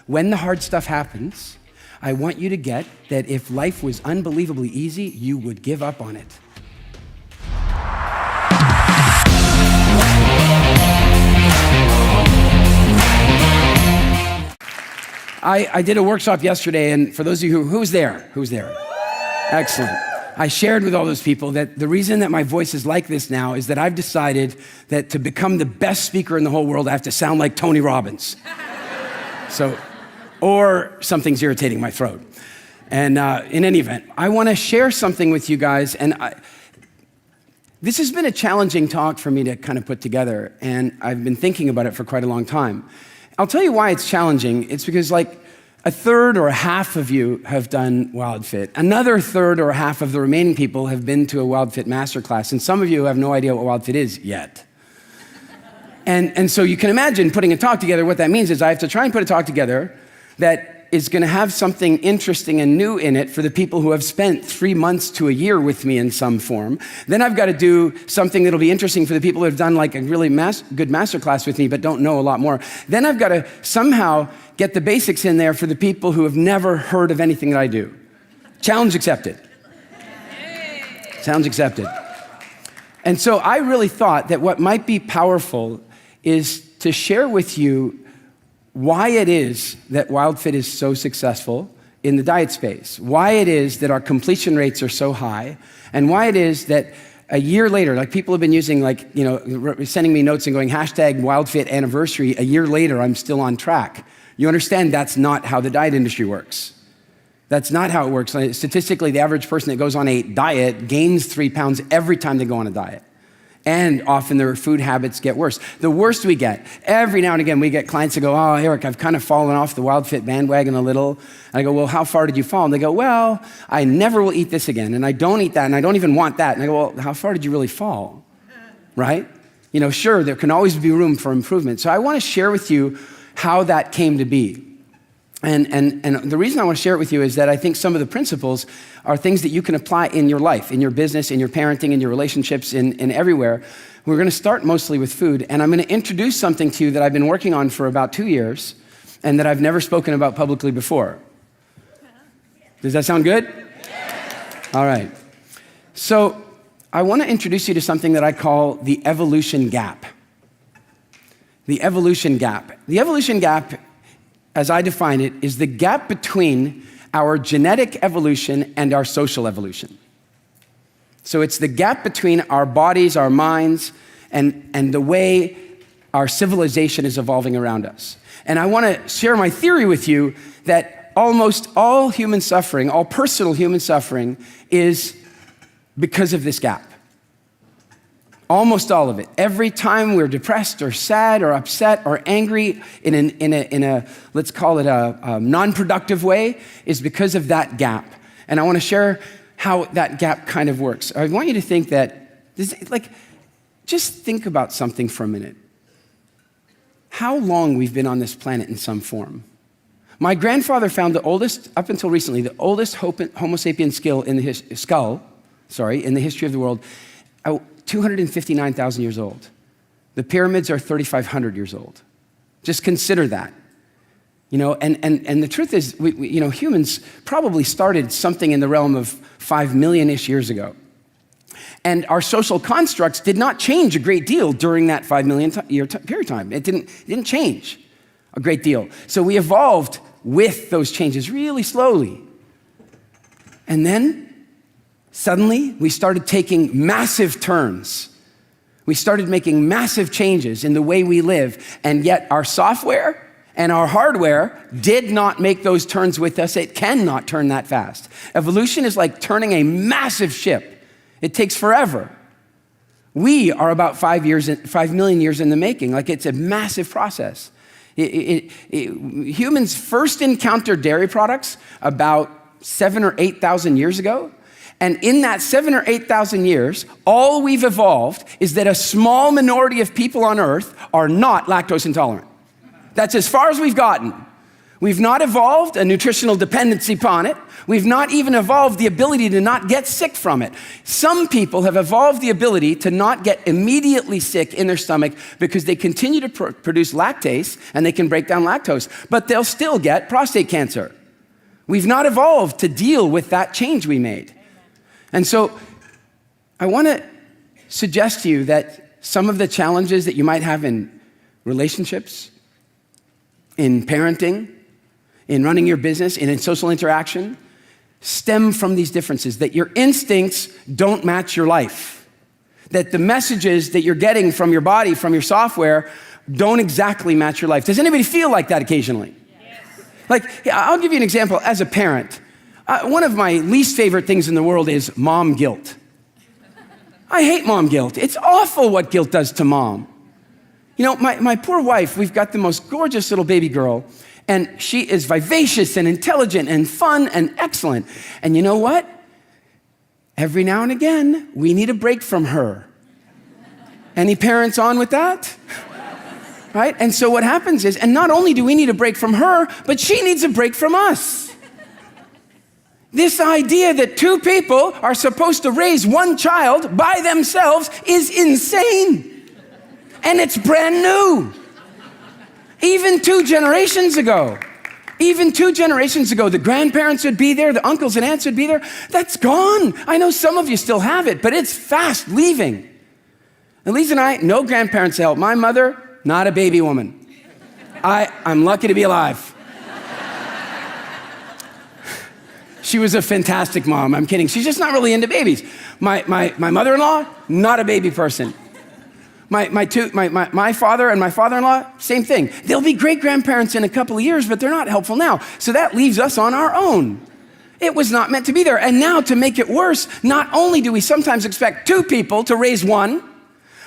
when the hard stuff happens, I want you to get that if life was unbelievably easy, you would give up on it. I did a workshop yesterday, and for those of you who was there? Excellent. I shared with all those people that the reason that my voice is like this now is that I've decided that to become the best speaker in the whole world, I have to sound like Tony Robbins. Or something's irritating my throat. And in any event, I want to share something with you guys, and this has been a challenging talk for me to kind of put together, and I've been thinking about it for quite a long time. I'll tell you why it's challenging. It's because like a third or a half of you have done Wildfit. Another third or a half of the remaining people have been to a Wildfit masterclass, and some of you have no idea what Wildfit is yet. And so you can imagine putting a talk together. What that means is I have to try and put a talk together that is going to have something interesting and new in it for the people who have spent 3 months to a year with me in some form. Then I've got to do something that'll be interesting for the people who have done like a really good masterclass with me but don't know a lot more. Then I've got to somehow get the basics in there for the people who have never heard of anything that I do. Challenge accepted. Challenge accepted. And so I really thought that what might be powerful is to share with you why it is that Wildfit is so successful in the diet space, why it is that our completion rates are so high, and why it is that a year later, like people have been using sending me notes and going #Wildfit anniversary, a year later, I'm still on track. You understand that's not how the diet industry works. That's not how it works. Statistically, the average person that goes on a diet gains 3 pounds every time they go on a diet. And often their food habits get worse. The worst we get, every now and again, we get clients that go, oh, Eric, I've kind of fallen off the Wildfit bandwagon a little. And I go, well, how far did you fall? And they go, well, I never will eat this again, and I don't eat that, and I don't even want that. And I go, well, how far did you really fall? Right? Sure, there can always be room for improvement. So I want to share with you how that came to be. And the reason I want to share it with you is that I think some of the principles are things that you can apply in your life, in your business, in your parenting, in your relationships, in everywhere. We're going to start mostly with food, and I'm going to introduce something to you that I've been working on for about 2 years and that I've never spoken about publicly before. Does that sound good? All right. So I want to introduce you to something that I call the evolution gap. The evolution gap. The evolution gap, as I define it, is the gap between our genetic evolution and our social evolution. So it's the gap between our bodies, our minds, and the way our civilization is evolving around us. And I want to share my theory with you that almost all human suffering, all personal human suffering, is because of this gap. Almost all of it. Every time we're depressed or sad or upset or angry in a let's call it a non-productive way is because of that gap. And I want to share how that gap kind of works. I want you to think that, just think about something for a minute. How long we've been on this planet in some form. My grandfather found up until recently, the oldest Homo sapien skull in the history of the world. 259,000 years old. The pyramids are 3,500 years old. Just consider that. And the truth is, humans probably started something in the realm of 5 million-ish years ago. And our social constructs did not change a great deal during that 5 million year period of time. It didn't change a great deal. So we evolved with those changes really slowly. And then suddenly, we started taking massive turns. We started making massive changes in the way we live, and yet our software and our hardware did not make those turns with us. It cannot turn that fast. Evolution is like turning a massive ship. It takes forever. We are about 5 million years in the making. It's a massive process. Humans first encountered dairy products about 7,000 or 8,000 years ago. And in that 7,000 or 8,000 years, all we've evolved is that a small minority of people on Earth are not lactose intolerant. That's as far as we've gotten. We've not evolved a nutritional dependency upon it. We've not even evolved the ability to not get sick from it. Some people have evolved the ability to not get immediately sick in their stomach because they continue to produce lactase and they can break down lactose, but they'll still get prostate cancer. We've not evolved to deal with that change we made. And so I want to suggest to you that some of the challenges that you might have in relationships, in parenting, in running your business, and in social interaction, stem from these differences, that your instincts don't match your life, that the messages that you're getting from your body, from your software, don't exactly match your life. Does anybody feel like that occasionally? Yes. Like, I'll give you an example. As a parent, one of my least favorite things in the world is mom guilt. I hate mom guilt. It's awful what guilt does to mom. You know, my poor wife, we've got the most gorgeous little baby girl, and she is vivacious and intelligent and fun and excellent. And you know what? Every now and again, we need a break from her. Any parents on with that? Right? And so what happens is, and not only do we need a break from her, but she needs a break from us. This idea that two people are supposed to raise one child by themselves is insane. And it's brand new. Even two generations ago, the grandparents would be there, the uncles and aunts would be there. That's gone. I know some of you still have it, but it's fast leaving. Elise and I, no grandparents to help. My mother, not a baby woman. I'm lucky to be alive. She was a fantastic mom. I'm kidding. She's just not really into babies. My mother-in-law, not a baby person. My father and my father-in-law, same thing. They'll be great-grandparents in a couple of years, but they're not helpful now. So that leaves us on our own. It was not meant to be there. And now, to make it worse, not only do we sometimes expect two people to raise one,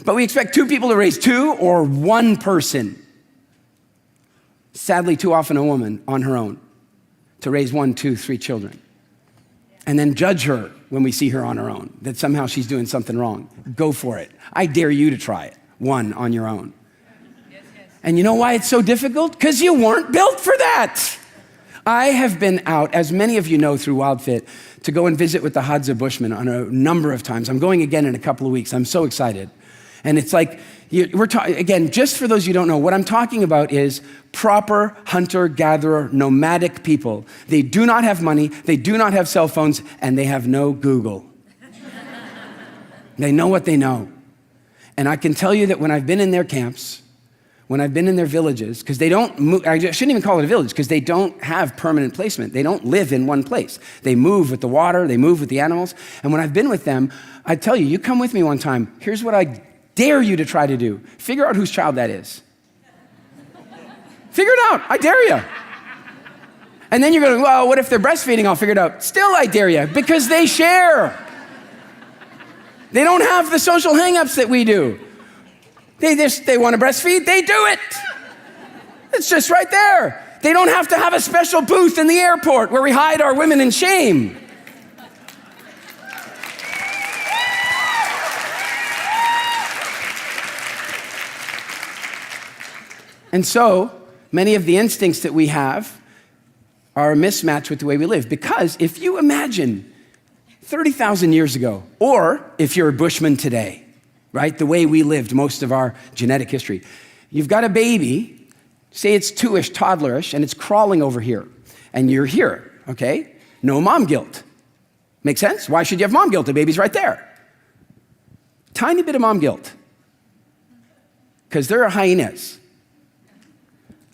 but we expect two people to raise two or one person. Sadly, too often a woman on her own to raise 1, 2, 3 children. And then judge her when we see her on her own, that somehow she's doing something wrong. Go for it. I dare you to try it, one on your own. Yes. And you know why it's so difficult? Because you weren't built for that. I have been out, as many of you know through Wildfit, to go and visit with the Hadza Bushmen on a number of times. I'm going again in a couple of weeks. I'm so excited. And it's like, we're talking, again, just for those you don't know, what I'm talking about is proper hunter-gatherer, nomadic people. They do not have money, they do not have cell phones, and they have no Google. They know what they know. And I can tell you that when I've been in their camps, when I've been in their villages, because they don't move, I shouldn't even call it a village, because they don't have permanent placement. They don't live in one place. They move with the water, they move with the animals. And when I've been with them, I tell you, you come with me one time, here's what I dare you to try to do. Figure out whose child that is. Figure it out, I dare you. And then you're going, well, what if they're breastfeeding? I'll figure it out. Still, I dare you, because they share. They don't have the social hang-ups that we do. They want to breastfeed, they do it. It's just right there. They don't have to have a special booth in the airport where we hide our women in shame. And so, many of the instincts that we have are a mismatch with the way we live. Because if you imagine 30,000 years ago, or if you're a Bushman today, right, the way we lived most of our genetic history, you've got a baby, say it's 2-ish, toddlerish, and it's crawling over here, and you're here, okay? No mom guilt. Make sense? Why should you have mom guilt? The baby's right there. Tiny bit of mom guilt. Because there are hyenas.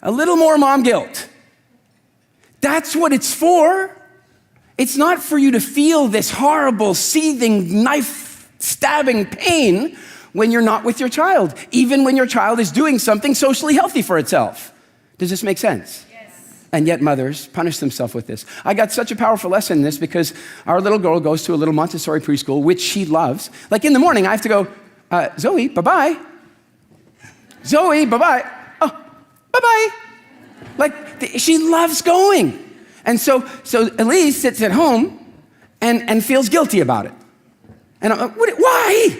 A little more mom guilt. That's what it's for. It's not for you to feel this horrible, seething, knife-stabbing pain when you're not with your child, even when your child is doing something socially healthy for itself. Does this make sense? Yes. And yet mothers punish themselves with this. I got such a powerful lesson in this because our little girl goes to a little Montessori preschool, which she loves. Like in the morning, I have to go, Zoe, bye-bye. Zoe, bye-bye. Bye-bye. Like, she loves going. And so Elise sits at home and feels guilty about it. And I'm like, why?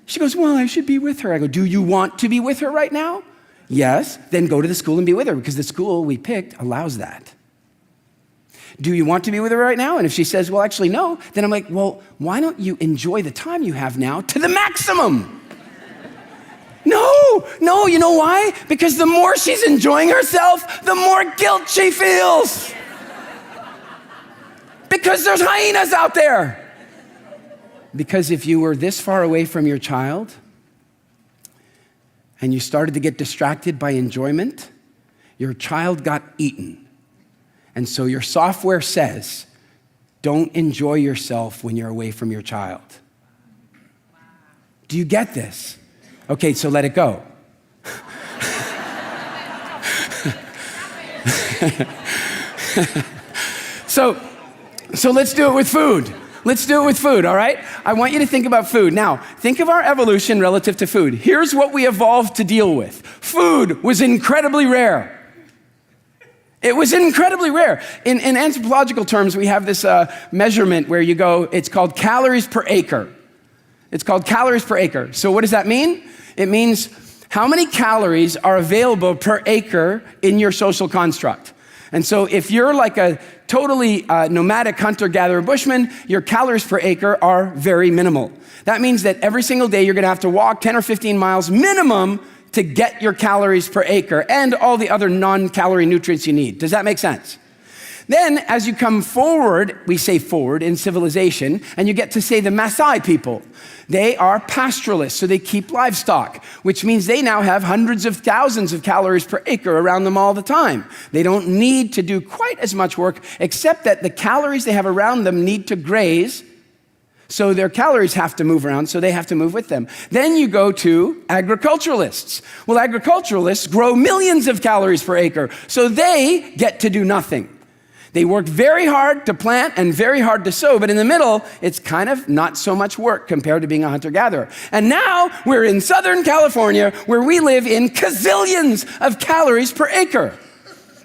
She goes, well, I should be with her. I go, do you want to be with her right now? Yes, then go to the school and be with her because the school we picked allows that. Do you want to be with her right now? And if she says, well, actually, no, then I'm like, well, why don't you enjoy the time you have now to the maximum? No, you know why? Because the more she's enjoying herself, the more guilt she feels. Because there's hyenas out there. Because if you were this far away from your child and you started to get distracted by enjoyment, your child got eaten. And so your software says, don't enjoy yourself when you're away from your child. Do you get this? Okay, so let it go. So let's do it with food. Let's do it with food, all right? I want you to think about food. Now, think of our evolution relative to food. Here's what we evolved to deal with. Food was incredibly rare. It was incredibly rare. In anthropological terms, we have this measurement where you go, it's called calories per acre. It's called calories per acre. So what does that mean? It means how many calories are available per acre in your social construct. And so if you're like a totally nomadic hunter-gatherer bushman, your calories per acre are very minimal. That means that every single day you're gonna have to walk 10 or 15 miles minimum to get your calories per acre and all the other non-calorie nutrients you need. Does that make sense? Then, as you come forward, we say forward in civilization, and you get to say the Maasai people. They are pastoralists, so they keep livestock, which means they now have hundreds of thousands of calories per acre around them all the time. They don't need to do quite as much work, except that the calories they have around them need to graze, so their calories have to move around, so they have to move with them. Then you go to agriculturalists. Well, agriculturalists grow millions of calories per acre, so they get to do nothing. They work very hard to plant and very hard to sow, but in the middle, it's kind of not so much work compared to being a hunter-gatherer. And now we're in Southern California where we live in gazillions of calories per acre.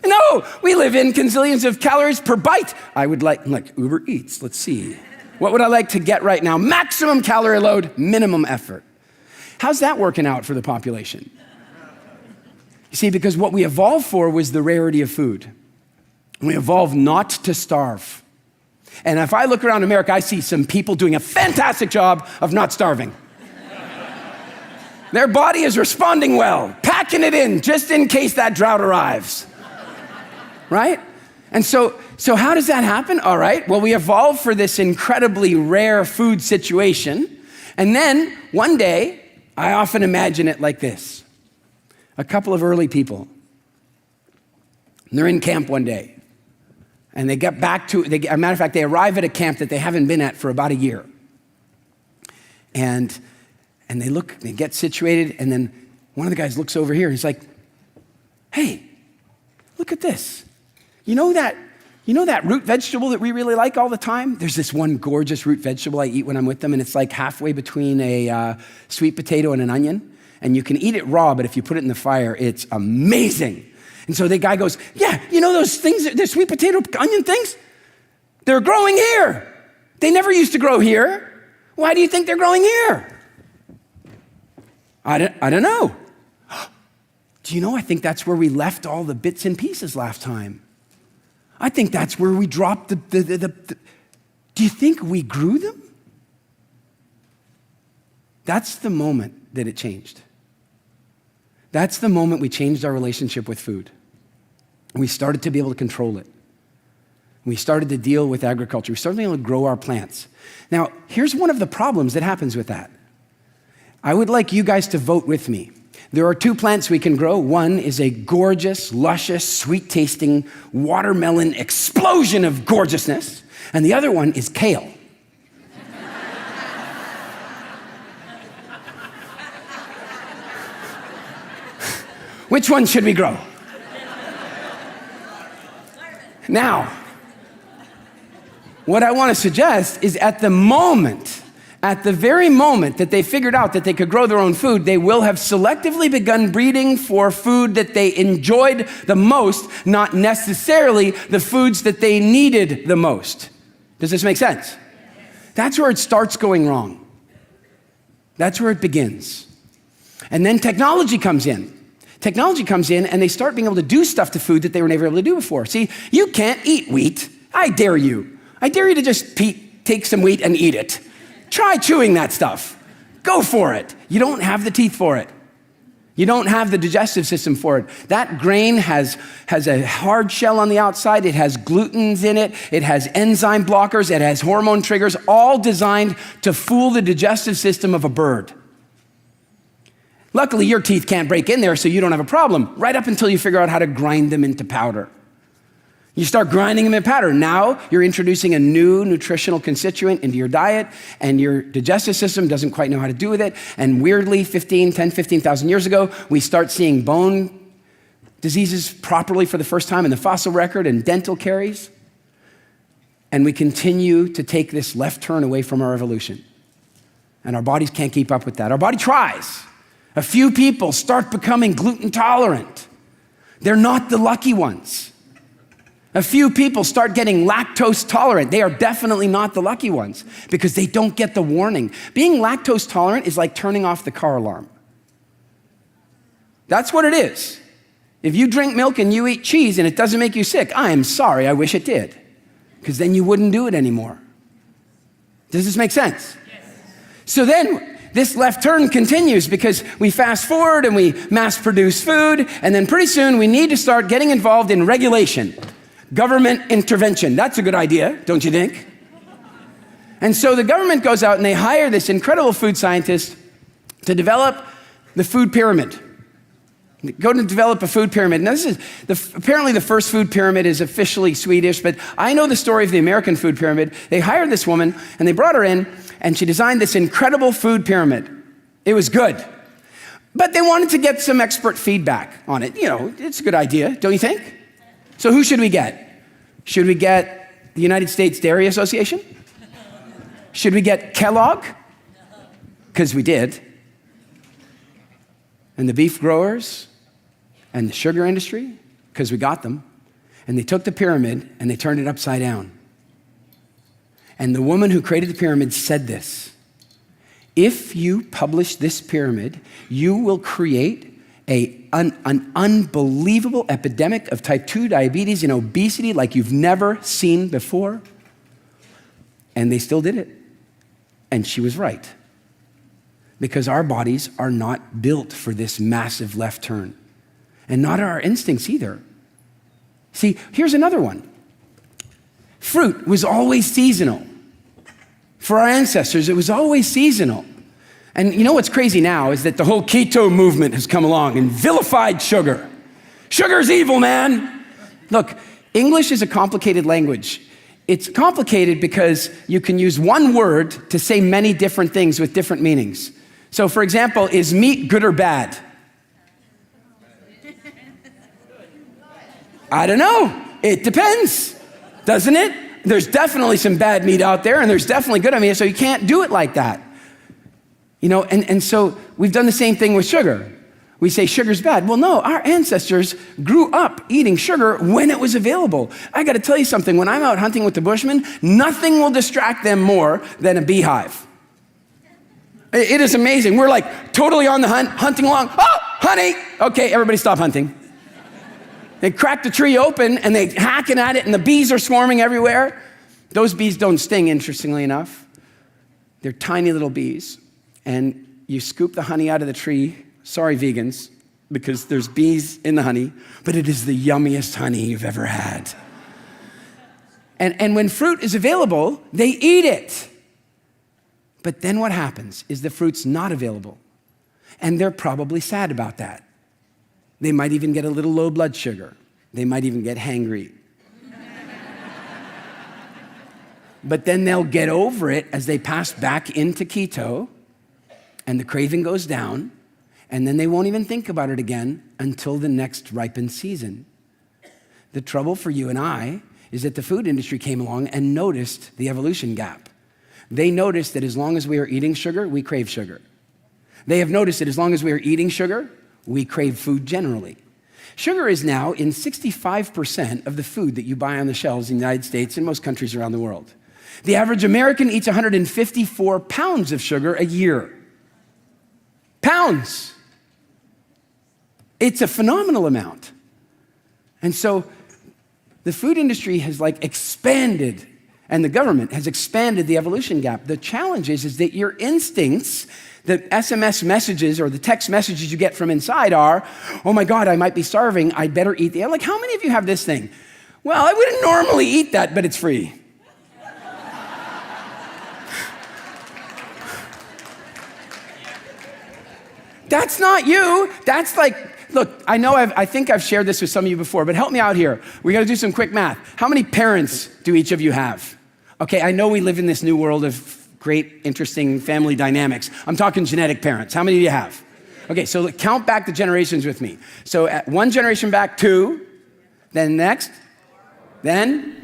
No, we live in gazillions of calories per bite. I would like Uber Eats, let's see. What would I like to get right now? Maximum calorie load, minimum effort. How's that working out for the population? You see, because what we evolved for was the rarity of food. We evolved not to starve. And if I look around America, I see some people doing a fantastic job of not starving. Their body is responding well, packing it in just in case that drought arrives. Right? And so how does that happen? All right, well, we evolved for this incredibly rare food situation. And then one day, I often imagine it like this. A couple of early people, they're in camp one day. And they get back to, as a matter of fact, they arrive at a camp that they haven't been at for about a year. And they look, they get situated, and then one of the guys looks over here, and he's like, hey, look at this. You know that root vegetable that we really like all the time? There's this one gorgeous root vegetable I eat when I'm with them, and it's like halfway between a sweet potato and an onion. And you can eat it raw, but if you put it in the fire, it's amazing. And so the guy goes, yeah, you know those things, the sweet potato onion things? They're growing here. They never used to grow here. Why do you think they're growing here? I don't know. Do you know, I think that's where we left all the bits and pieces last time. I think that's where we dropped the do you think we grew them? That's the moment that it changed. That's the moment we changed our relationship with food. We started to be able to control it. We started to deal with agriculture. We started being able to grow our plants. Now, here's one of the problems that happens with that. I would like you guys to vote with me. There are two plants we can grow. One is a gorgeous, luscious, sweet-tasting watermelon explosion of gorgeousness, and the other one is kale. Which one should we grow? Now, what I want to suggest is at the very moment that they figured out that they could grow their own food, they will have selectively begun breeding for food that they enjoyed the most, not necessarily the foods that they needed the most. Does this make sense? That's where it starts going wrong. That's where it begins. And then technology comes in. technology comes in and they start being able to do stuff to food that they were never able to do before. See, you can't eat wheat. I dare you. I dare you to just take some wheat and eat it. Try chewing that stuff. Go for it. You don't have the teeth for it. You don't have the digestive system for it. That grain has a hard shell on the outside. It has glutens in it. It has enzyme blockers. It has hormone triggers, all designed to fool the digestive system of a bird. Luckily, your teeth can't break in there, so you don't have a problem, right up until you figure out how to grind them into powder. You start grinding them in powder. Now you're introducing a new nutritional constituent into your diet, and your digestive system doesn't quite know how to do with it. And weirdly, 15,000 years ago, we start seeing bone diseases properly for the first time in the fossil record and dental caries. And we continue to take this left turn away from our evolution. And our bodies can't keep up with that. Our body tries. A few people start becoming gluten tolerant. They're not the lucky ones. A few people start getting lactose tolerant. They are definitely not the lucky ones because they don't get the warning. Being lactose tolerant is like turning off the car alarm. That's what it is. If you drink milk and you eat cheese and it doesn't make you sick, I am sorry, I wish it did, because then you wouldn't do it anymore. Does this make sense? Yes. So then this left turn continues because we fast forward and we mass produce food, and then pretty soon we need to start getting involved in regulation. Government intervention. That's a good idea, don't you think? And so the government goes out and they hire this incredible food scientist to develop the food pyramid. Go to develop a food pyramid. Now apparently the first food pyramid is officially Swedish, but I know the story of the American food pyramid. They hired this woman and they brought her in and she designed this incredible food pyramid. It was good. But they wanted to get some expert feedback on it. You know, it's a good idea, don't you think? So who should we get? Should we get the United States Dairy Association? Should we get Kellogg? Because we did. And the beef growers and the sugar industry? Because we got them. And they took the pyramid and they turned it upside down. And the woman who created the pyramid said this: if you publish this pyramid, you will create an unbelievable epidemic of type 2 diabetes and obesity like you've never seen before. And they still did it. And she was right. Because our bodies are not built for this massive left turn. And not our instincts either. See, here's another one. Fruit was always seasonal. For our ancestors, it was always seasonal. And you know what's crazy now is that the whole keto movement has come along and vilified sugar. Sugar's evil, man. Look, English is a complicated language. It's complicated because you can use one word to say many different things with different meanings. So for example, is meat good or bad? I don't know. It depends, doesn't it? There's definitely some bad meat out there and there's definitely good meat, so you can't do it like that. You know, and so we've done the same thing with sugar. We say sugar's bad. Well, no, our ancestors grew up eating sugar when it was available. I got to tell you something. When I'm out hunting with the Bushmen, nothing will distract them more than a beehive. It is amazing. We're like totally on the hunt, hunting along. Oh, honey. Okay, everybody stop hunting. They crack the tree open and they're hacking at it and the bees are swarming everywhere. Those bees don't sting, interestingly enough. They're tiny little bees. And you scoop the honey out of the tree. Sorry, vegans, because there's bees in the honey, but it is the yummiest honey you've ever had. And when fruit is available, they eat it. But then what happens is the fruit's not available. And they're probably sad about that. They might even get a little low blood sugar. They might even get hangry. But then they'll get over it as they pass back into keto, and the craving goes down, and then they won't even think about it again until the next ripened season. The trouble for you and I is that the food industry came along and noticed the evolution gap. They noticed that as long as we are eating sugar, we crave sugar. They have noticed that as long as we are eating sugar, we crave food generally. Sugar is now in 65% of the food that you buy on the shelves in the United States and most countries around the world. The average American eats 154 pounds of sugar a year. Pounds. It's a phenomenal amount. And so the food industry has expanded, and the government has expanded the evolution gap. The challenge is that your instincts, the SMS messages or the text messages you get from inside are, oh my God, I might be starving, I better eat the, how many of you have this thing? Well, I wouldn't normally eat that, but it's free. That's not you. That's look, I think I've shared this with some of you before, but help me out here. We got to do some quick math. How many parents do each of you have? Okay, I know we live in this new world of great, interesting family dynamics. I'm talking genetic parents. How many do you have? Okay, so count back the generations with me. So at one generation back, 2, then next, then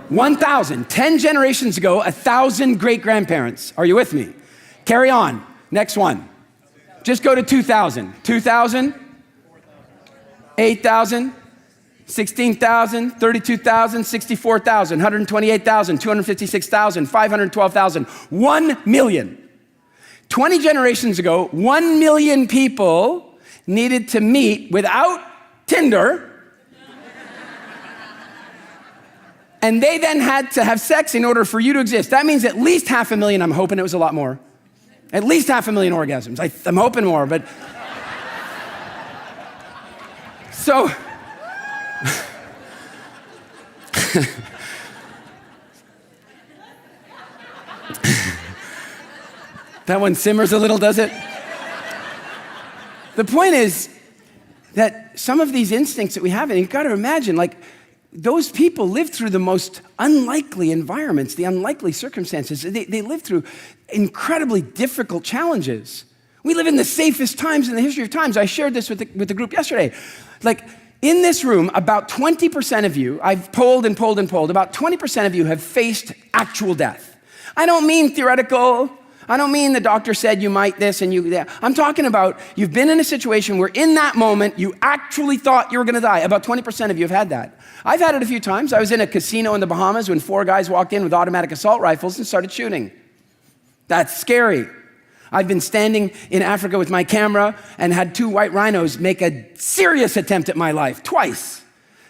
1,000. 10 generations ago, 1,000 great-grandparents. Are you with me? Carry on. Next one. Just go to 2,000. 2,000? 8,000? 16,000? 32,000? 64,000? 128,000? 256,000? 512,000? 1 million. 20 generations ago, 1 million people needed to meet without Tinder, and they then had to have sex in order for you to exist. That means at least 500,000, I'm hoping it was a lot more. At least 500,000 orgasms. I'm hoping more, but. So. That one simmers a little, does it? The point is that some of these instincts that we have, and you've got to imagine, those people lived through the most unlikely environments, the unlikely circumstances. They lived through incredibly difficult challenges. We live in the safest times in the history of times. I shared this with the group yesterday. In this room, about 20% of you, I've polled and polled and polled, about 20% of you have faced actual death. I don't mean theoretical. I don't mean the doctor said you might this and you that. I'm talking about you've been in a situation where in that moment you actually thought you were going to die. About 20% of you have had that. I've had it a few times. I was in a casino in the Bahamas when 4 guys walked in with automatic assault rifles and started shooting. That's scary. I've been standing in Africa with my camera and had 2 white rhinos make a serious attempt at my life twice.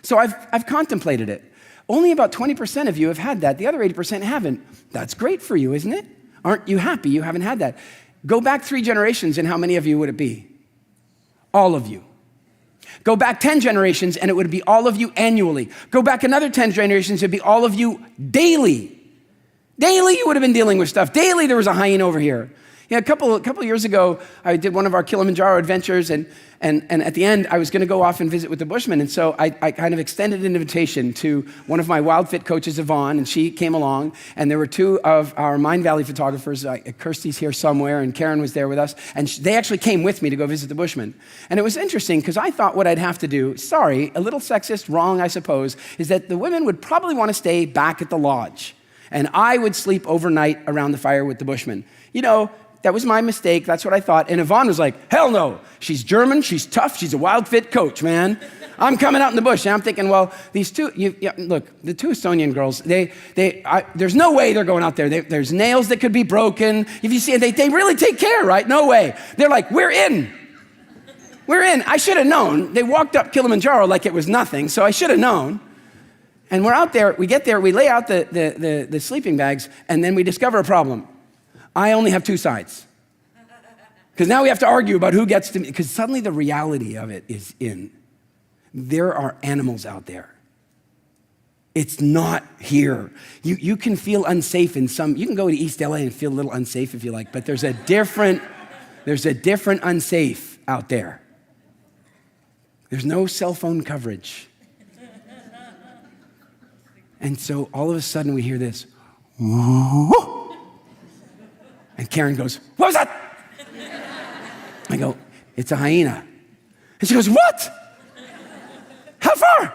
So I've contemplated it. Only about 20% of you have had that. The other 80% haven't. That's great for you, isn't it? Aren't you happy you haven't had that? Go back 3 generations and how many of you would it be? All of you. Go back 10 generations and it would be all of you annually. Go back another 10 generations, it'd be all of you daily. Daily you would have been dealing with stuff. Daily there was a hyena over here. Yeah, a couple of years ago, I did one of our Kilimanjaro adventures, and at the end, I was going to go off and visit with the Bushmen, and so I kind of extended an invitation to one of my Wildfit coaches, Yvonne, and she came along, and there were 2 of our Mind Valley photographers, Kirsty's here somewhere, and Karen was there with us, and they actually came with me to go visit the Bushmen. And it was interesting, because I thought what I'd have to do, sorry, a little sexist, wrong, I suppose, is that the women would probably want to stay back at the lodge, and I would sleep overnight around the fire with the Bushmen. You know, that was my mistake. That's what I thought. And Yvonne was like, hell no. She's German. She's tough. She's a Wildfit coach, man. I'm coming out in the bush. And I'm thinking, well, these 2, look, the 2 Estonian girls, there's no way they're going out there. There's nails that could be broken. If you see it, they really take care, right? No way. They're like, we're in. We're in. I should have known. They walked up Kilimanjaro like it was nothing, so I should have known. And we're out there. We get there. We lay out the sleeping bags, and then we discover a problem. I only have 2 sides. Because now we have to argue about who gets to me, because suddenly the reality of it is in. There are animals out there. It's not here. You can feel unsafe in some, you can go to East LA and feel a little unsafe if you like, but there's a different unsafe out there. There's no cell phone coverage. And so all of a sudden we hear this, whoa. And Karen goes, what was that? I go, it's a hyena. And she goes, what? How far?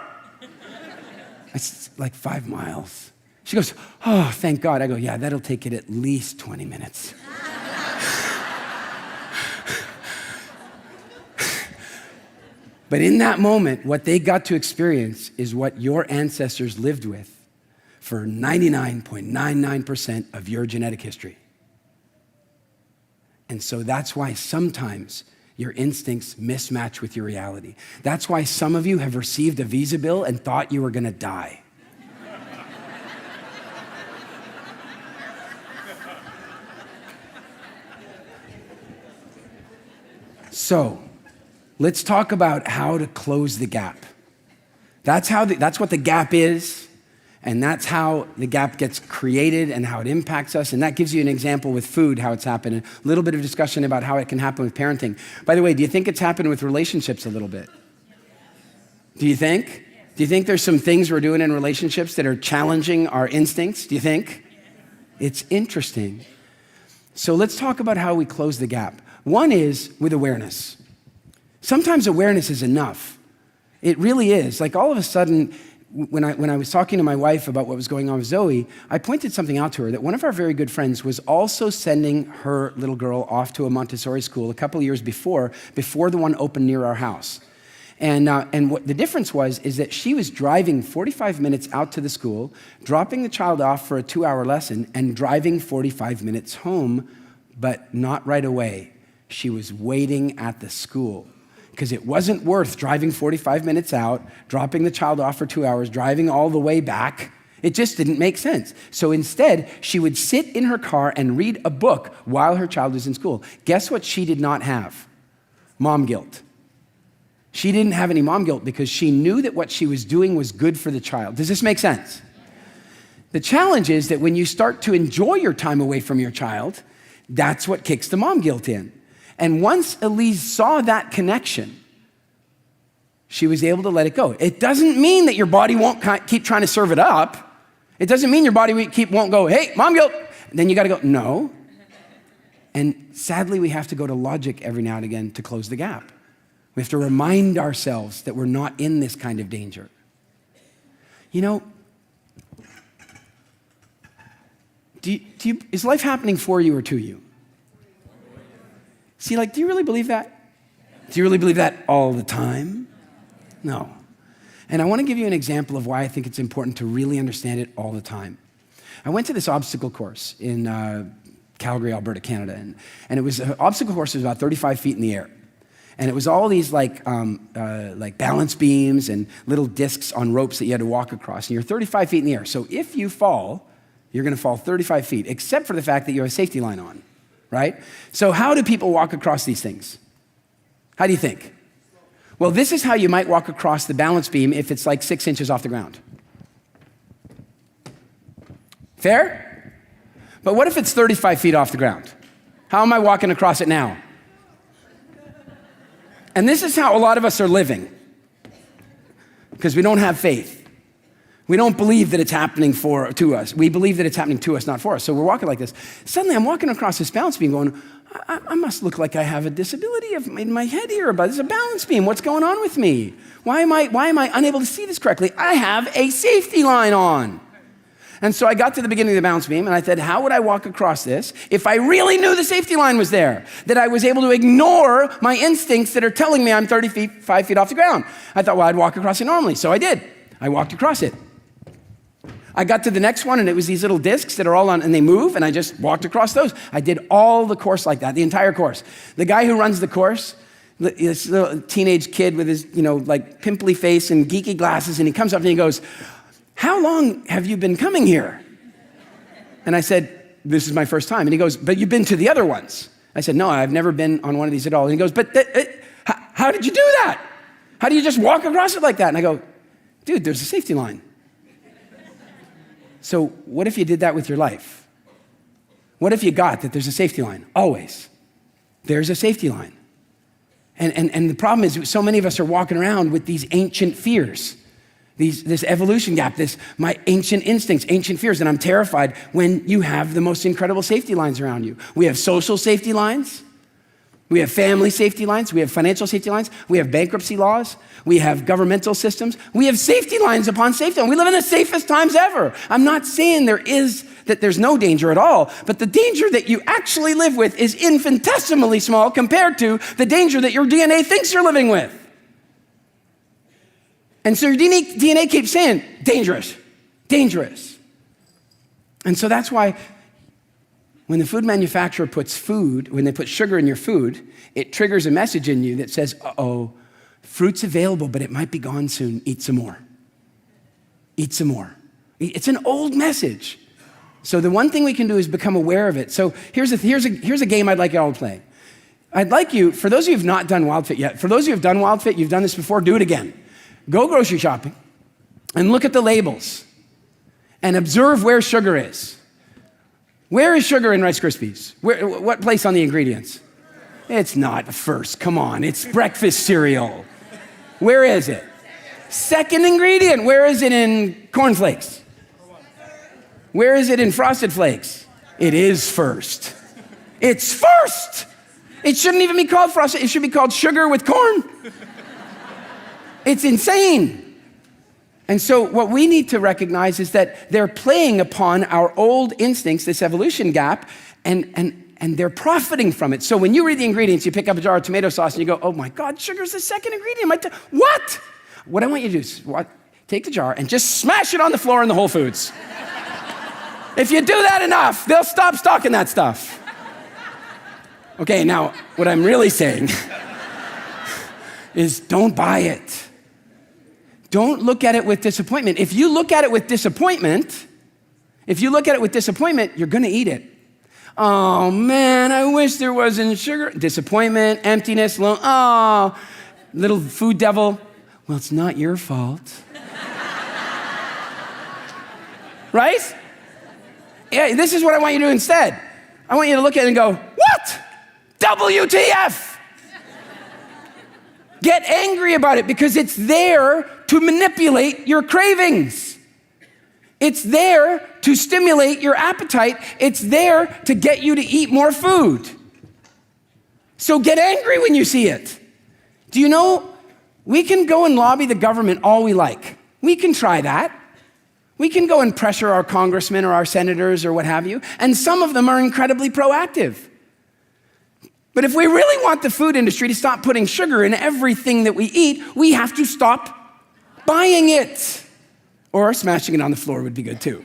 It's like 5 miles. She goes, oh, thank God. I go, yeah, that'll take it at least 20 minutes. But in that moment, what they got to experience is what your ancestors lived with for 99.99% of your genetic history. And so that's why sometimes your instincts mismatch with your reality. That's why some of you have received a visa bill and thought you were gonna die. So, let's talk about how to close the gap. That's what the gap is, and that's how the gap gets created and how it impacts us. And that gives you an example with food, how it's happened. A little bit of discussion about how it can happen with parenting. By the way, do you think it's happened with relationships a little bit? Do you think? Do you think there's some things we're doing in relationships that are challenging our instincts? Do you think? It's interesting. So let's talk about how we close the gap. One is with awareness. Sometimes awareness is enough. It really is. Like all of a sudden, when I was talking to my wife about what was going on with Zoe, I pointed something out to her that one of our very good friends was also sending her little girl off to a Montessori school a couple of years before the one opened near our house. And what the difference is that she was driving 45 minutes out to the school, dropping the child off for a 2-hour lesson, and driving 45 minutes home, but not right away. She was waiting at the school because it wasn't worth driving 45 minutes out, dropping the child off for 2 hours, driving all the way back. It just didn't make sense. So instead, she would sit in her car and read a book while her child was in school. Guess what she did not have? Mom guilt. She didn't have any mom guilt because she knew that what she was doing was good for the child. Does this make sense? The challenge is that when you start to enjoy your time away from your child, that's what kicks the mom guilt in. And once Elise saw that connection, she was able to let it go. It doesn't mean that your body won't keep trying to serve it up. It doesn't mean your body won't go, hey, mom guilt. And then you gotta go, no. And sadly, we have to go to logic every now and again to close the gap. We have to remind ourselves that we're not in this kind of danger. You know, is life happening for you or to you? See, do you really believe that? Do you really believe that all the time? No. And I want to give you an example of why I think it's important to really understand it all the time. I went to this obstacle course in Calgary, Alberta, Canada, and it was an obstacle course that was about 35 feet in the air. And it was all these like balance beams and little discs on ropes that you had to walk across. And you're 35 feet in the air. So if you fall, you're going to fall 35 feet, except for the fact that you have a safety line on, right? So how do people walk across these things? How do you think? Well, this is how you might walk across the balance beam if it's like 6 inches off the ground. Fair? But what if it's 35 feet off the ground? How am I walking across it now? And this is how a lot of us are living, because we don't have faith. We don't believe that it's happening to us. We believe that it's happening to us, not for us. So we're walking like this. Suddenly I'm walking across this balance beam going, I must look like I have a disability in my head here, but there's a balance beam. What's going on with me? Why am I unable to see this correctly? I have a safety line on. And so I got to the beginning of the balance beam and I said, how would I walk across this if I really knew the safety line was there? That I was able to ignore my instincts that are telling me I'm 35 feet off the ground. I thought, well, I'd walk across it normally. So I did. I walked across it. I got to the next one and it was these little discs that are all on, and they move, and I just walked across those. I did all the course like that, the entire course. The guy who runs the course, this little teenage kid with his, pimply face and geeky glasses, and he comes up and he goes, how long have you been coming here? And I said, this is my first time. And he goes, but you've been to the other ones. I said, no, I've never been on one of these at all. And he goes, but how did you do that? How do you just walk across it like that? And I go, dude, there's a safety line. So what if you did that with your life? What if you got that there's a safety line? Always. There's a safety line. And the problem is so many of us are walking around with these ancient fears. This evolution gap, my ancient instincts, ancient fears, and I'm terrified when you have the most incredible safety lines around you. We have social safety lines, we have family safety lines, we have financial safety lines, we have bankruptcy laws, we have governmental systems, we have safety lines upon safety lines. We live in the safest times ever. I'm not saying that there's no danger at all, but the danger that you actually live with is infinitesimally small compared to the danger that your DNA thinks you're living with. And so your DNA keeps saying, dangerous, dangerous, And so that's why when the food manufacturer when they put sugar in your food, it triggers a message in you that says, uh-oh, fruit's available, but it might be gone soon. Eat some more. Eat some more. It's an old message. So the one thing we can do is become aware of it. So here's a game I'd like you all to play. I'd like you, for those of you who have not done Wildfit yet, for those of you who have done Wildfit, you've done this before, do it again. Go grocery shopping and look at the labels and observe where sugar is. Where is sugar in Rice Krispies? What place on the ingredients? It's not first, come on, it's breakfast cereal. Where is it? Second ingredient. Where is it in cornflakes? Where is it in Frosted Flakes? It is first. It's first. It shouldn't even be called frosted. It should be called sugar with corn. It's insane. And so what we need to recognize is that they're playing upon our old instincts, this evolution gap, and they're profiting from it. So when you read the ingredients, you pick up a jar of tomato sauce and you go, oh my God, sugar's the second ingredient. What? What I want you to do is take the jar and just smash it on the floor in the Whole Foods. If you do that enough, they'll stop stocking that stuff. Okay, now, what I'm really saying is don't buy it. Don't look at it with disappointment. If you look at it with disappointment, you're gonna eat it. Oh man, I wish there wasn't sugar. Disappointment, emptiness, little food devil. Well, it's not your fault. Right? Yeah, this is what I want you to do instead. I want you to look at it and go, what? WTF? Get angry about it because it's there to manipulate your cravings. It's there to stimulate your appetite. It's there to get you to eat more food. So get angry when you see it. Do you know, we can go and lobby the government all we like. We can try that. We can go and pressure our congressmen or our senators or what have you, and some of them are incredibly proactive. But if we really want the food industry to stop putting sugar in everything that we eat, we have to stop buying it. Or smashing it on the floor would be good too.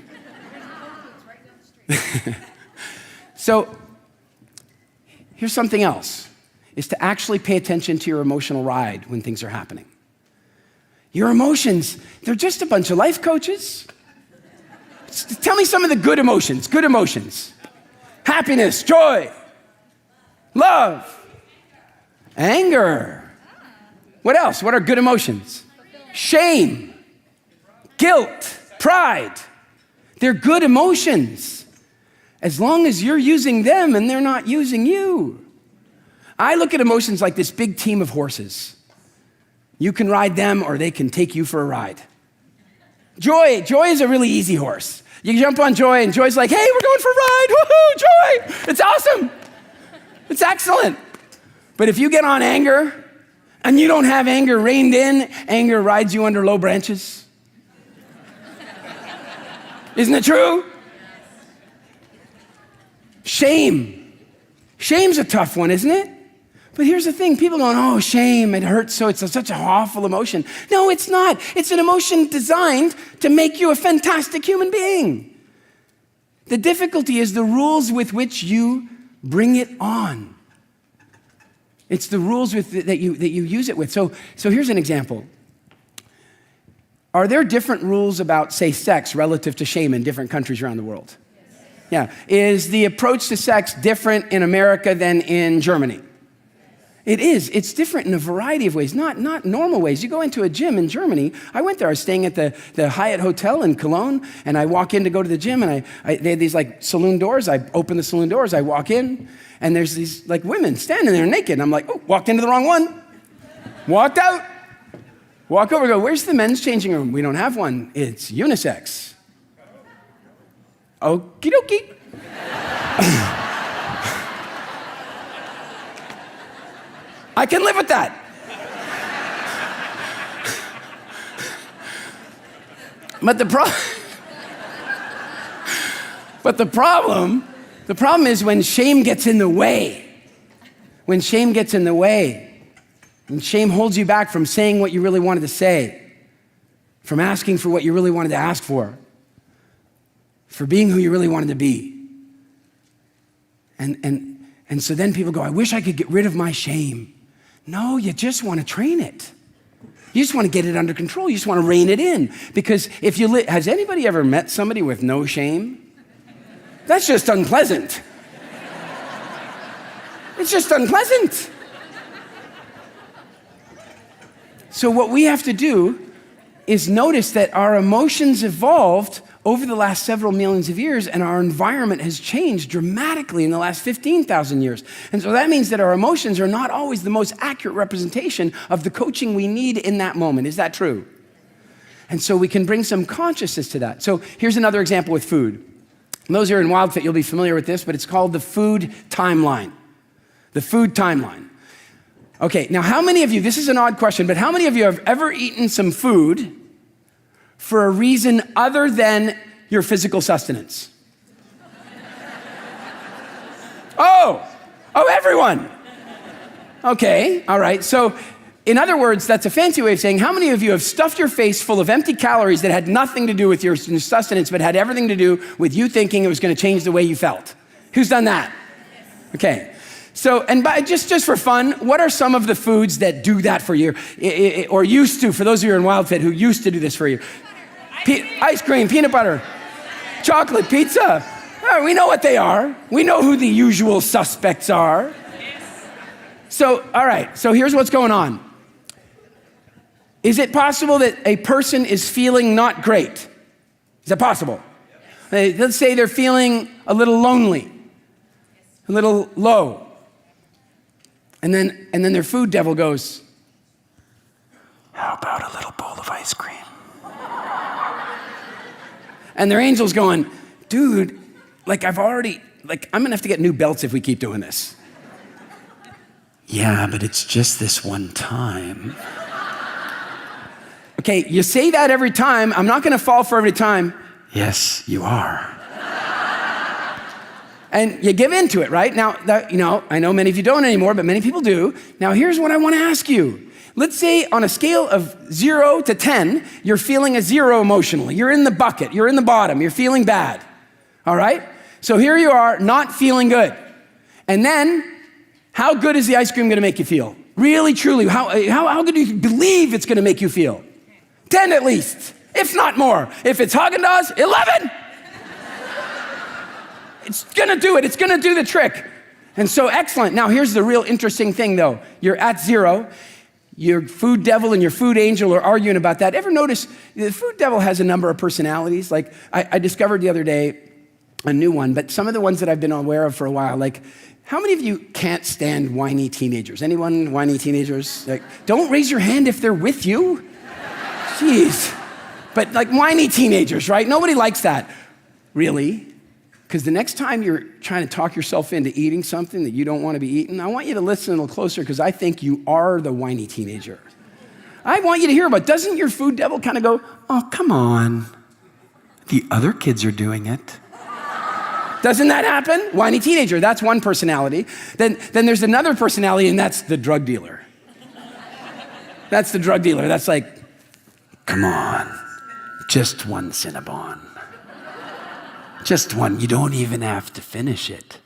So here's something else, is to actually pay attention to your emotional ride when things are happening. Your emotions, they're just a bunch of life coaches. Tell me some of the good emotions. Happiness, joy, love, anger. What else? What are good emotions? Shame, guilt, pride. They're good emotions as long as you're using them and they're not using you. I look at emotions like this big team of horses. You can ride them or they can take you for a ride. Joy is a really easy horse. You jump on Joy and Joy's like, hey, we're going for a ride, woohoo, Joy. It's awesome. It's excellent. But if you get on anger and you don't have anger reined in, anger rides you under low branches. Isn't it true? Shame's a tough one, isn't it? But here's the thing, people going, oh, shame, it hurts, so it's such an awful emotion. No, it's not. It's an emotion designed to make you a fantastic human being. The difficulty is the rules with which you bring it on. It's the rules that you use it with. So here's an example. Are there different rules about, say, sex relative to shame in different countries around the world? Yes. Yeah. Is the approach to sex different in America than in Germany? It is. It's different in a variety of ways, not normal ways. You go into a gym in Germany. I went there. I was staying at the Hyatt Hotel in Cologne, and I walk in to go to the gym, and they had these like saloon doors. I open the saloon doors. I walk in, and there's these like women standing there naked. And I'm like, oh, walked into the wrong one. Walked out. Walk over, go, where's the men's changing room? We don't have one. It's unisex. Okie dokie. I can live with that. But the problem is when shame gets in the way. When shame gets in the way. And shame holds you back from saying what you really wanted to say, from asking for what you really wanted to ask for, for being who you really wanted to be. And so then people go, I wish I could get rid of my shame. No, you just want to train it. You just want to get it under control. You just want to rein it in. Because if you has anybody ever met somebody with no shame? That's just unpleasant. It's just unpleasant. So what we have to do is notice that our emotions evolved over the last several millions of years, and our environment has changed dramatically in the last 15,000 years. And so that means that our emotions are not always the most accurate representation of the coaching we need in that moment. Is that true? And so we can bring some consciousness to that. So here's another example with food. Those who are in Wildfit, you'll be familiar with this, but it's called the food timeline. The food timeline. Okay, now how many of you, this is an odd question, but how many of you have ever eaten some food for a reason other than your physical sustenance? Oh, everyone. Okay, all right. So in other words, that's a fancy way of saying how many of you have stuffed your face full of empty calories that had nothing to do with your sustenance, but had everything to do with you thinking it was going to change the way you felt? Who's done that? Okay. So, and just for fun, what are some of the foods that do that for you, or used to, for those of you in Wildfit who used to do this for you? Ice cream, peanut butter, chocolate, pizza. Oh, we know what they are. We know who the usual suspects are. So, all right, so here's what's going on. Is it possible that a person is feeling not great? Is that possible? Let's say they're feeling a little lonely, a little low. And then their food devil goes, how about a little bowl of ice cream? And their angel's going, dude, I'm gonna have to get new belts if we keep doing this. Yeah, but it's just this one time. Okay, you say that every time. I'm not gonna fall for every time. Yes, you are. And you give into it, right? Now, I know many of you don't anymore, but many people do. Now, here's what I want to ask you. Let's say on a scale of 0 to 10, you're feeling a 0 emotionally. You're in the bucket. You're in the bottom. You're feeling bad. All right? So here you are, not feeling good. And then, how good is the ice cream going to make you feel? Really, truly, how good do you believe it's going to make you feel? 10 at least, if not more. If it's Haagen-Dazs, 11. It's gonna do it. It's gonna do the trick. And so excellent. Now here's the real interesting thing though. You're at 0. Your food devil and your food angel are arguing about that. Ever notice the food devil has a number of personalities? Like I discovered the other day a new one, but some of the ones that I've been aware of for a while, like how many of you can't stand whiny teenagers? Anyone whiny teenagers? Like, don't raise your hand if they're with you. Jeez. But like whiny teenagers, right? Nobody likes that. Really? Because the next time you're trying to talk yourself into eating something that you don't want to be eating, I want you to listen a little closer because I think you are the whiny teenager. I want you to hear about, doesn't your food devil kind of go, oh, come on. The other kids are doing it. Doesn't that happen? Whiny teenager, that's one personality. Then there's another personality, and that's the drug dealer. That's the drug dealer. That's like, come on, just one Cinnabon. Just one, you don't even have to finish it.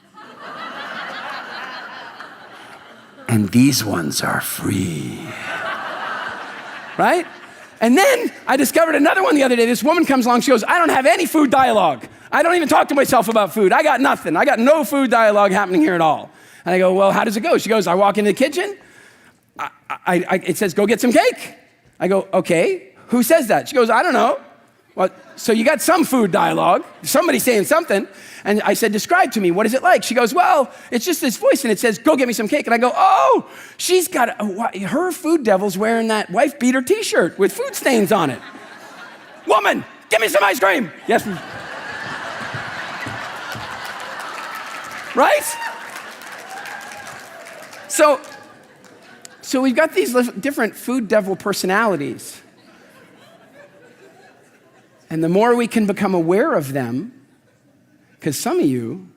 And these ones are free. Right? And then I discovered another one the other day. This woman comes along, she goes, I don't have any food dialogue. I don't even talk to myself about food. I got nothing. I got no food dialogue happening here at all. And I go, well, how does it go? She goes, I walk into the kitchen. It says, go get some cake. I go, okay, who says that? She goes, I don't know. Well, so you got some food dialogue, somebody saying something. And I said, describe to me, what is it like? She goes, well, it's just this voice and it says, go get me some cake. And I go, oh, she's got, her food devil's wearing that wife beater t-shirt with food stains on it. Woman, give me some ice cream. Yes. Right? So we've got these different food devil personalities. And the more we can become aware of them, because some of you,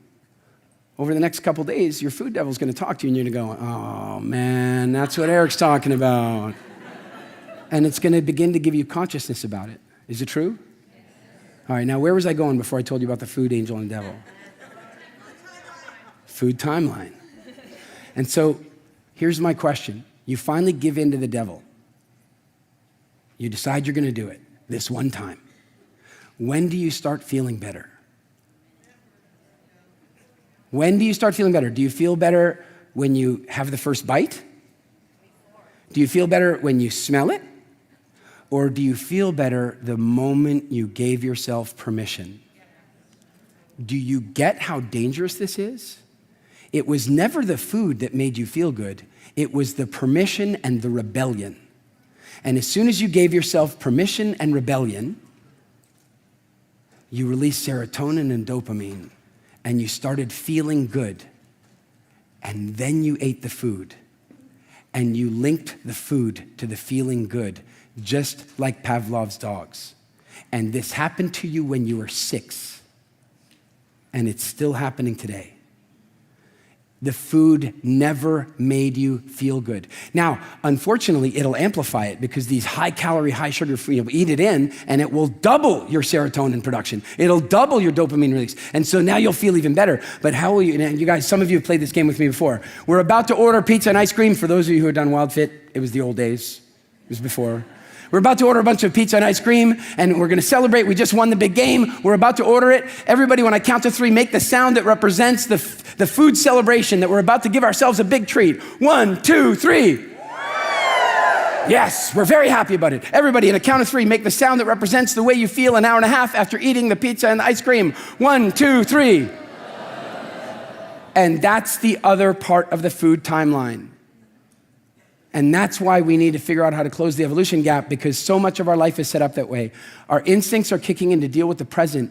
over the next couple days, your food devil's going to talk to you and you're going to go, oh man, that's what Eric's talking about. And it's going to begin to give you consciousness about it. Is it true? All right, now where was I going before I told you about the food angel and devil? Food timeline. And so here's my question. You finally give in to the devil. You decide you're going to do it this one time. When do you start feeling better? When do you start feeling better? Do you feel better when you have the first bite? Do you feel better when you smell it? Or do you feel better the moment you gave yourself permission? Do you get how dangerous this is? It was never the food that made you feel good. It was the permission and the rebellion. And as soon as you gave yourself permission and rebellion, you released serotonin and dopamine, and you started feeling good. And then you ate the food, and you linked the food to the feeling good, just like Pavlov's dogs. And this happened to you when you were 6, and it's still happening today. The food never made you feel good. Now, unfortunately, it'll amplify it because these high-calorie, high-sugar food, eat it in, and it will double your serotonin production. It'll double your dopamine release. And so now you'll feel even better. But how will you, and you guys, some of you have played this game with me before. We're about to order pizza and ice cream. For those of you who have done Wildfit, it was the old days. It was before. We're about to order a bunch of pizza and ice cream, and we're gonna celebrate. We just won the big game. We're about to order it. Everybody, when I count to 3, make the sound that represents the food celebration that we're about to give ourselves a big treat. 1, 2, 3. Yes, we're very happy about it. Everybody, in a count of 3, make the sound that represents the way you feel an hour and a half after eating the pizza and the ice cream. 1, 2, 3. And that's the other part of the food timeline. And that's why we need to figure out how to close the evolution gap, because so much of our life is set up that way. Our instincts are kicking in to deal with the present,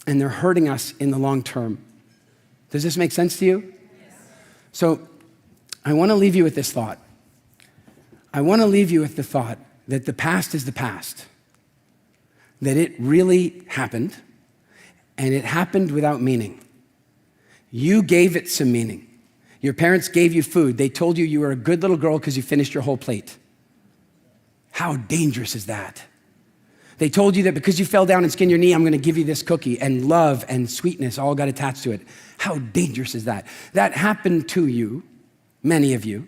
and they're hurting us in the long term. Does this make sense to you? Yes. So I want to leave you with this thought. I want to leave you with the thought that the past is the past, that it really happened, and it happened without meaning. You gave it some meaning. Your parents gave you food. They told you you were a good little girl because you finished your whole plate. How dangerous is that? They told you that because you fell down and skinned your knee, I'm going to give you this cookie, and love and sweetness all got attached to it. How dangerous is that? That happened to you, many of you,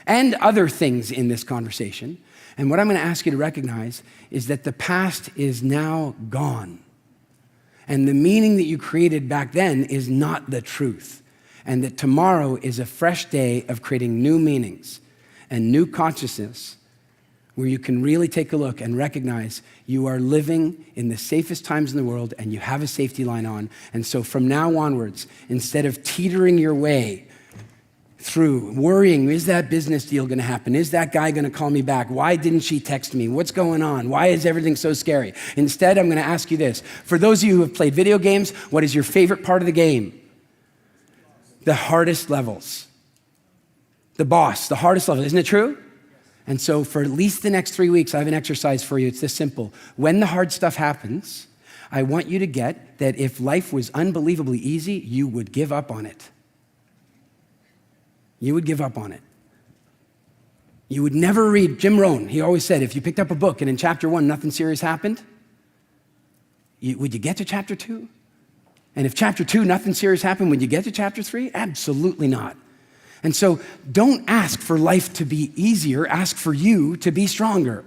and other things in this conversation. And what I'm going to ask you to recognize is that the past is now gone. And the meaning that you created back then is not the truth. And that tomorrow is a fresh day of creating new meanings and new consciousness, where you can really take a look and recognize you are living in the safest times in the world, and you have a safety line on. And so from now onwards, instead of teetering your way through worrying, is that business deal gonna happen? Is that guy gonna call me back? Why didn't she text me? What's going on? Why is everything so scary? Instead, I'm gonna ask you this. For those of you who have played video games, what is your favorite part of the game? The hardest levels. The boss, the hardest level, isn't it true? And so for at least the next 3 weeks, I have an exercise for you. It's this simple. When the hard stuff happens, I want you to get that if life was unbelievably easy, you would give up on it. You would give up on it. You would never read Jim Rohn. He always said, if you picked up a book and in chapter 1, nothing serious happened, would you get to chapter 2? And if chapter 2, nothing serious happened, would you get to chapter 3? Absolutely not. And so don't ask for life to be easier, ask for you to be stronger.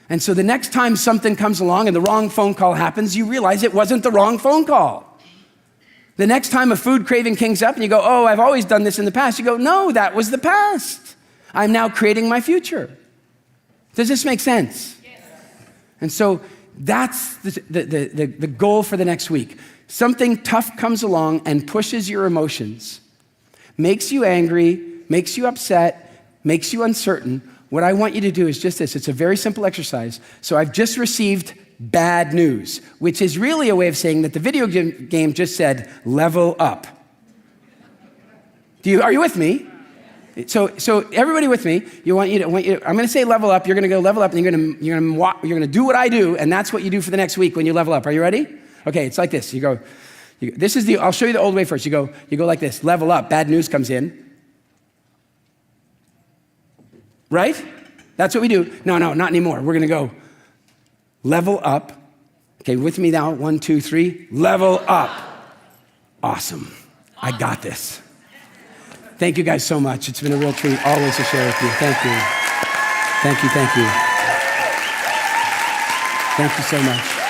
And so the next time something comes along and the wrong phone call happens, you realize it wasn't the wrong phone call. The next time a food craving kings up and you go, oh, I've always done this in the past, you go, no, that was the past. I'm now creating my future. Does this make sense? Yes. And so that's the goal for the next week. Something tough comes along and pushes your emotions, makes you angry, makes you upset, makes you uncertain. What I want you to do is just this. It's a very simple exercise. So I've just received bad news, which is really a way of saying that the video game just said, level up. Are you with me? So everybody with me, I'm going to say level up. You're going to go level up, and you're going to do what I do, and that's what you do for the next week when you level up. Are you ready? Okay, it's like this. I'll show you the old way first. You go like this, level up, bad news comes in. Right? That's what we do. No, not anymore. We're gonna go level up, Okay, with me now, 1, 2, 3, level up. Awesome, I got this. Thank you guys so much. It's been a real treat always to share with you. Thank you. Thank you, thank you. Thank you so much.